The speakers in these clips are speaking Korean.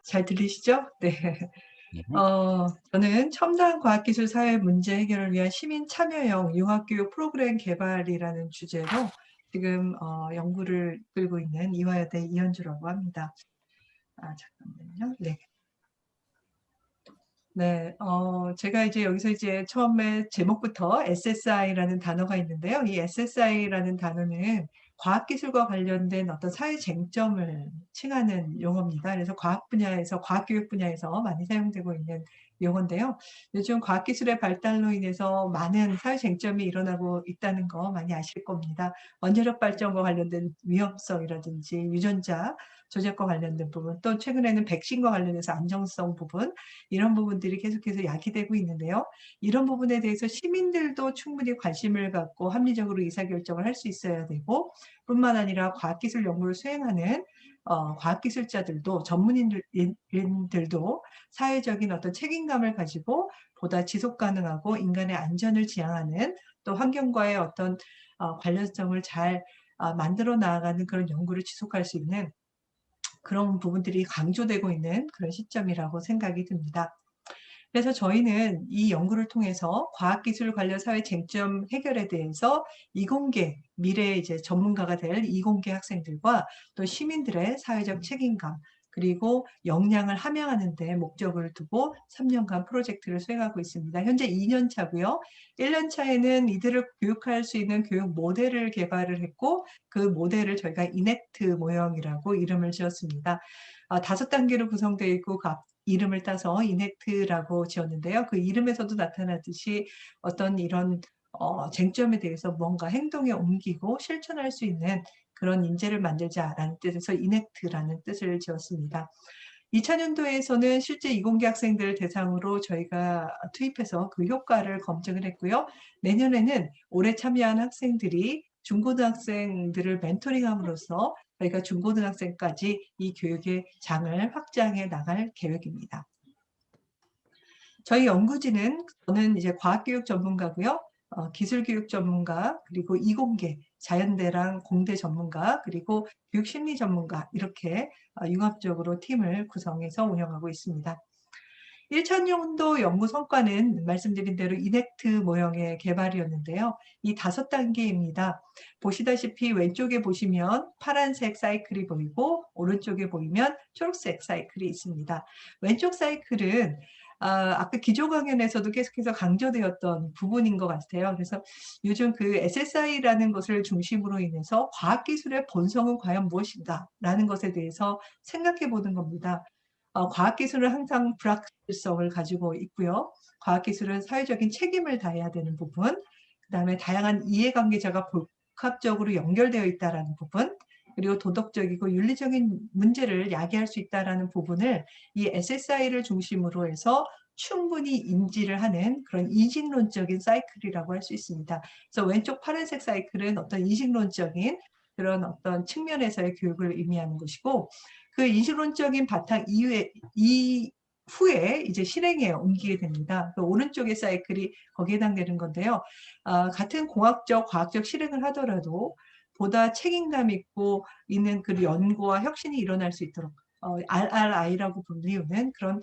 잘 들리시죠? 네. 네. 저는 첨단 과학기술 사회 문제 해결을 위한 시민 참여형 융합교육 프로그램 개발이라는 주제로 지금 연구를 이끌고 있는 이화여대 이현주라고 합니다. 잠깐만요. 네. 네, 제가 이제 여기서 이제 처음에 제목부터 SSI라는 단어가 있는데요. 이 SSI라는 단어는 과학기술과 관련된 어떤 사회 쟁점을 칭하는 용어입니다. 그래서 과학 분야에서, 과학교육 분야에서 많이 사용되고 있는 용어인데요. 요즘 과학기술의 발달로 인해서 많은 사회 쟁점이 일어나고 있다는 거 많이 아실 겁니다. 원자력 발전과 관련된 위험성이라든지 유전자 조작과 관련된 부분, 또 최근에는 백신과 관련해서 안정성 부분, 이런 부분들이 계속해서 야기되고 있는데요. 이런 부분에 대해서 시민들도 충분히 관심을 갖고 합리적으로 의사결정을 할 수 있어야 되고, 뿐만 아니라 과학기술 연구를 수행하는 과학기술자들도, 전문인들도 사회적인 어떤 책임감을 가지고 보다 지속 가능하고 인간의 안전을 지향하는, 또 환경과의 어떤 관련성을 잘 만들어 나아가는 그런 연구를 지속할 수 있는 그런 부분들이 강조되고 있는 그런 시점이라고 생각이 듭니다. 그래서 저희는 이 연구를 통해서 과학기술 관련 사회 쟁점 해결에 대해서 이공계, 미래의 이제 전문가가 될 이공계 학생들과 또 시민들의 사회적 책임감, 그리고 역량을 함양하는 데 목적을 두고 3년간 프로젝트를 수행하고 있습니다. 현재 2년 차고요. 1년 차에는 이들을 교육할 수 있는 교육 모델을 개발을 했고, 그 모델을 저희가 이넥트 모형이라고 이름을 지었습니다. 5단계로 구성되어 있고 그 이름을 따서 이넥트라고 지었는데요. 그 이름에서도 나타나듯이 어떤 이런 쟁점에 대해서 뭔가 행동에 옮기고 실천할 수 있는 그런 인재를 만들자라는 뜻에서 이넥트라는 뜻을 지었습니다. 2000년도에서는 실제 이공계 학생들 대상으로 저희가 투입해서 그 효과를 검증을 했고요. 내년에는 올해 참여한 학생들이 중고등학생들을 멘토링함으로써 저희가 중고등학생까지 이 교육의 장을 확장해 나갈 계획입니다. 저희 연구진은 저는 이제 과학교육 전문가고요. 기술교육 전문가, 그리고 이공계, 자연대랑 공대 전문가, 그리고 교육심리 전문가 이렇게 융합적으로 팀을 구성해서 운영하고 있습니다. 1차년도 연구 성과는 말씀드린 대로 이넥트 모형의 개발이었는데요. 이 5단계입니다. 보시다시피 왼쪽에 보시면 파란색 사이클이 보이고 오른쪽에 보이면 초록색 사이클이 있습니다. 왼쪽 사이클은 아까 기조 강연에서도 계속해서 강조되었던 부분인 것 같아요. 그래서 요즘 그 SSI라는 것을 중심으로 인해서 과학기술의 본성은 과연 무엇인가 라는 것에 대해서 생각해 보는 겁니다. 과학기술은 항상 불확실성을 가지고 있고요. 과학기술은 사회적인 책임을 다해야 되는 부분, 그다음에 다양한 이해관계자가 복합적으로 연결되어 있다는 부분, 그리고 도덕적이고 윤리적인 문제를 야기할 수 있다는 부분을 이 SSI를 중심으로 해서 충분히 인지를 하는 그런 이직론적인 사이클이라고 할 수 있습니다. 그래서 왼쪽 파란색 사이클은 어떤 이직론적인 그런 어떤 측면에서의 교육을 의미하는 것이고, 그 이직론적인 바탕 이후에 이제 실행에 옮기게 됩니다. 그 오른쪽의 사이클이 거기에 해당되는 건데요. 같은 공학적, 과학적 실행을 하더라도 보다 책임감 있고 있는 그 연구와 혁신이 일어날 수 있도록 RRI라고 불리우는 그런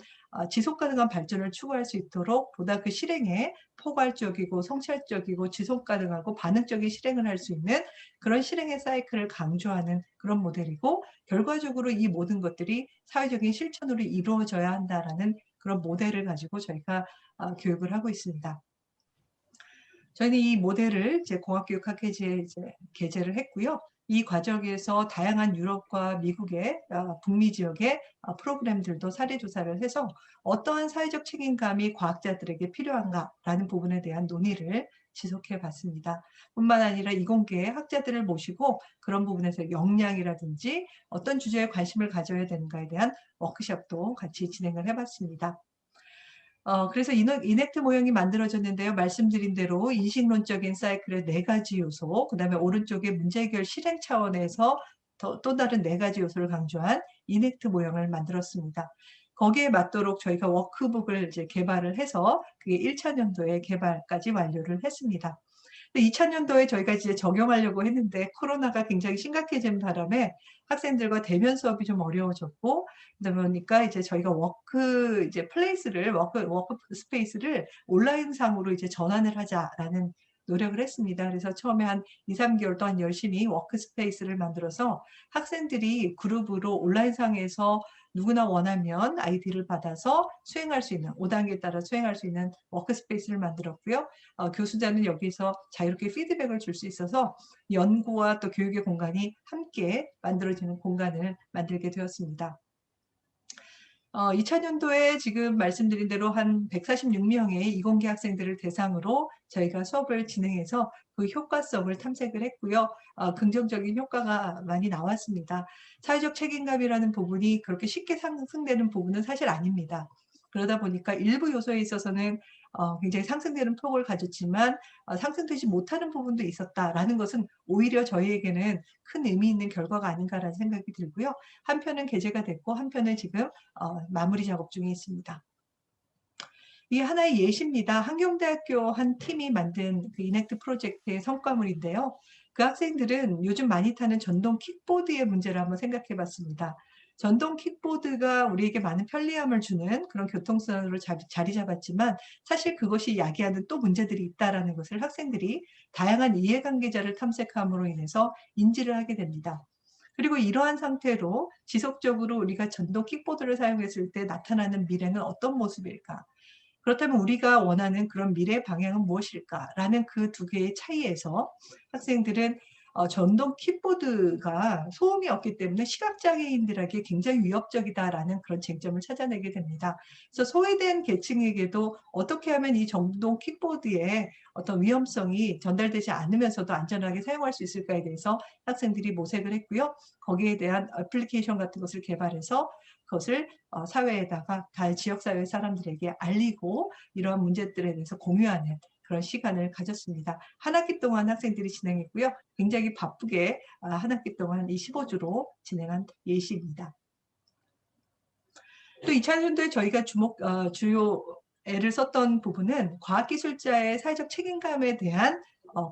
지속 가능한 발전을 추구할 수 있도록 보다 그 실행에 포괄적이고 성찰적이고 지속 가능하고 반응적인 실행을 할 수 있는 그런 실행의 사이클을 강조하는 그런 모델이고, 결과적으로 이 모든 것들이 사회적인 실천으로 이루어져야 한다라는 그런 모델을 가지고 저희가 교육을 하고 있습니다. 저희는 이 모델을 이제 공학교육학회지에 이제 게재를 했고요. 이 과정에서 다양한 유럽과 미국의 북미 지역의 프로그램들도 사례 조사를 해서 어떠한 사회적 책임감이 과학자들에게 필요한가라는 부분에 대한 논의를 지속해 봤습니다. 뿐만 아니라 이공계의 학자들을 모시고 그런 부분에서 역량이라든지 어떤 주제에 관심을 가져야 되는가에 대한 워크숍도 같이 진행을 해봤습니다. 그래서 이넥트 모형이 만들어졌는데요. 말씀드린 대로 인식론적인 사이클의 4가지 요소, 그다음에 오른쪽에 문제 해결 실행 차원에서 또 다른 4가지 요소를 강조한 이넥트 모형을 만들었습니다. 거기에 맞도록 저희가 워크북을 이제 개발을 해서 그게 1차 년도에 개발까지 완료를 했습니다. 2000년도에 저희가 이제 적용하려고 했는데 코로나가 굉장히 심각해진 바람에 학생들과 대면 수업이 좀 어려워졌고, 그러다 보니까 이제 저희가 이제 워크 스페이스를 온라인상으로 이제 전환을 하자라는 노력을 했습니다. 그래서 처음에 한 2, 3개월 동안 열심히 워크 스페이스를 만들어서 학생들이 그룹으로 온라인상에서 누구나 원하면 아이디를 받아서 수행할 수 있는 5단계에 따라 수행할 수 있는 워크스페이스를 만들었고요. 교수자는 여기서 자유롭게 피드백을 줄 수 있어서 연구와 또 교육의 공간이 함께 만들어지는 공간을 만들게 되었습니다. 2000년도에 지금 말씀드린 대로 한 146명의 이공계 학생들을 대상으로 저희가 수업을 진행해서 그 효과성을 탐색을 했고요. 긍정적인 효과가 많이 나왔습니다. 사회적 책임감이라는 부분이 그렇게 쉽게 상승되는 부분은 사실 아닙니다. 그러다 보니까 일부 요소에 있어서는 굉장히 상승되는 폭을 가졌지만 상승되지 못하는 부분도 있었다라는 것은 오히려 저희에게는 큰 의미 있는 결과가 아닌가라는 생각이 들고요. 한편은 게재가 됐고 한편은 지금 마무리 작업 중에 있습니다. 이 하나의 예시입니다. 한경대학교 한 팀이 만든 그 이넥트 프로젝트의 성과물인데요. 그 학생들은 요즘 많이 타는 전동 킥보드의 문제를 한번 생각해 봤습니다. 전동 킥보드가 우리에게 많은 편리함을 주는 그런 교통수단으로 자리 잡았지만 사실 그것이 야기하는 또 문제들이 있다는 것을 학생들이 다양한 이해관계자를 탐색함으로 인해서 인지를 하게 됩니다. 그리고 이러한 상태로 지속적으로 우리가 전동 킥보드를 사용했을 때 나타나는 미래는 어떤 모습일까? 그렇다면 우리가 원하는 그런 미래 방향은 무엇일까라는 그 두 개의 차이에서 학생들은 전동 킥보드가 소음이 없기 때문에 시각장애인들에게 굉장히 위협적이다라는 그런 쟁점을 찾아내게 됩니다. 그래서 소외된 계층에게도 어떻게 하면 이 전동 킥보드의 어떤 위험성이 전달되지 않으면서도 안전하게 사용할 수 있을까에 대해서 학생들이 모색을 했고요. 거기에 대한 애플리케이션 같은 것을 개발해서 그것을 사회에다가 지역사회 사람들에게 알리고 이러한 문제들에 대해서 공유하는 그런 시간을 가졌습니다. 한 학기 동안 학생들이 진행했고요. 굉장히 바쁘게 한 학기 동안 이 15주로 진행한 예시입니다. 또 2000년도에 저희가 주요 애를 썼던 부분은 과학기술자의 사회적 책임감에 대한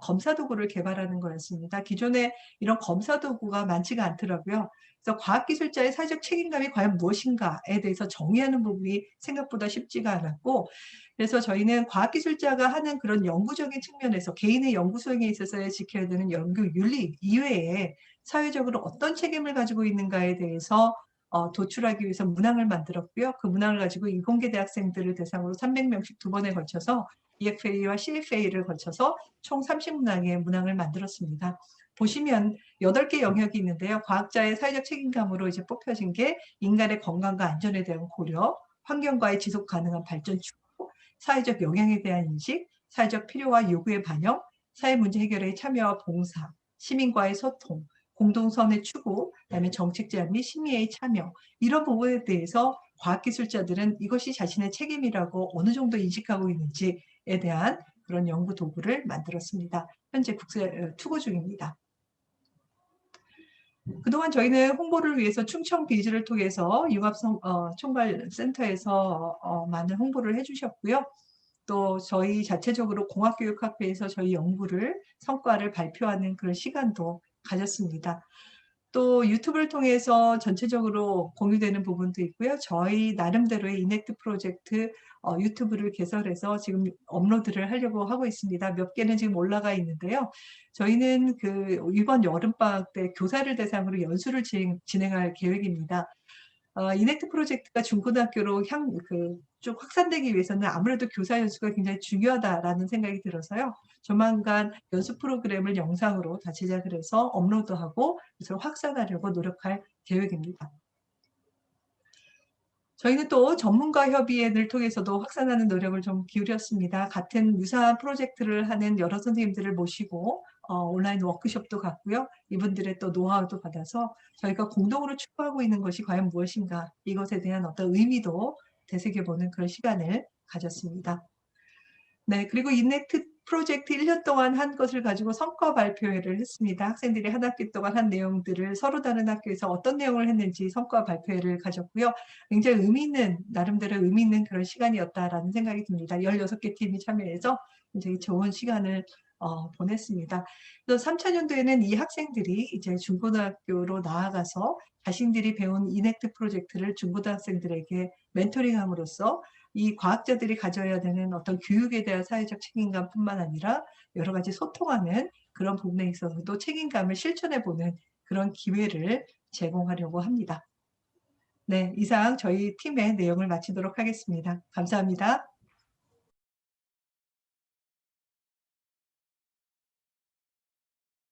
검사 도구를 개발하는 거였습니다. 기존에 이런 검사 도구가 많지가 않더라고요. 그래서 과학기술자의 사회적 책임감이 과연 무엇인가에 대해서 정의하는 부분이 생각보다 쉽지가 않았고, 그래서 저희는 과학기술자가 하는 그런 연구적인 측면에서 개인의 연구 수행에 있어서 지켜야 되는 연구 윤리 이외에 사회적으로 어떤 책임을 가지고 있는가에 대해서 도출하기 위해서 문항을 만들었고요. 그 문항을 가지고 이공계 대학생들을 대상으로 300명씩 2번에 걸쳐서 EFA와 CFA를 거쳐서 총 30문항의 문항을 만들었습니다. 보시면 8개 영역이 있는데요. 과학자의 사회적 책임감으로 이제 뽑혀진 게 인간의 건강과 안전에 대한 고려, 환경과의 지속 가능한 발전 추구, 사회적 영향에 대한 인식, 사회적 필요와 요구의 반영, 사회 문제 해결에 참여와 봉사, 시민과의 소통, 공동선의 추구, 그다음에 정책 제안 및 심의의 참여, 이런 부분에 대해서 과학기술자들은 이것이 자신의 책임이라고 어느 정도 인식하고 있는지에 대한 그런 연구 도구를 만들었습니다. 현재 투고 중입니다. 그동안 저희는 홍보를 위해서 충청 비즈를 통해서 융합총괄센터에서 많은 홍보를 해주셨고요. 또 저희 자체적으로 공학교육학회에서 저희 성과를 발표하는 그런 시간도 가졌습니다. 또 유튜브를 통해서 전체적으로 공유되는 부분도 있고요. 저희 나름대로의 이넥트 프로젝트 유튜브를 개설해서 지금 업로드를 하려고 하고 있습니다. 몇 개는 지금 올라가 있는데요. 저희는 이번 여름방학 때 교사를 대상으로 연수를 진행할 계획입니다. 이넥트 프로젝트가 중고등학교로 쭉 확산되기 위해서는 아무래도 교사 연수가 굉장히 중요하다라는 생각이 들어서요. 조만간 연수 프로그램을 영상으로 다 제작을 해서 업로드하고 그것을 확산하려고 노력할 계획입니다. 저희는 또 전문가 협의회를 통해서도 확산하는 노력을 좀 기울였습니다. 같은 유사한 프로젝트를 하는 여러 선생님들을 모시고 온라인 워크숍도 갖고요. 이분들의 또 노하우도 받아서 저희가 공동으로 추구하고 있는 것이 과연 무엇인가, 이것에 대한 어떤 의미도 되새겨보는 그런 시간을 가졌습니다. 네, 그리고 이넥트 프로젝트 1년 동안 한 것을 가지고 성과 발표회를 했습니다. 학생들이 한 학기 동안 한 내용들을 서로 다른 학교에서 어떤 내용을 했는지 성과 발표회를 가졌고요. 굉장히 나름대로 의미 있는 그런 시간이었다라는 생각이 듭니다. 16개 팀이 참여해서 굉장히 좋은 시간을 보냈습니다. 또 3차 년도에는 이 학생들이 이제 중고등학교로 나아가서 자신들이 배운 이넥트 프로젝트를 중고등학생들에게 멘토링함으로써 이 과학자들이 가져야 되는 어떤 교육에 대한 사회적 책임감뿐만 아니라 여러 가지 소통하는 그런 부분에 있어서도 책임감을 실천해 보는 그런 기회를 제공하려고 합니다. 네, 이상 저희 팀의 내용을 마치도록 하겠습니다. 감사합니다.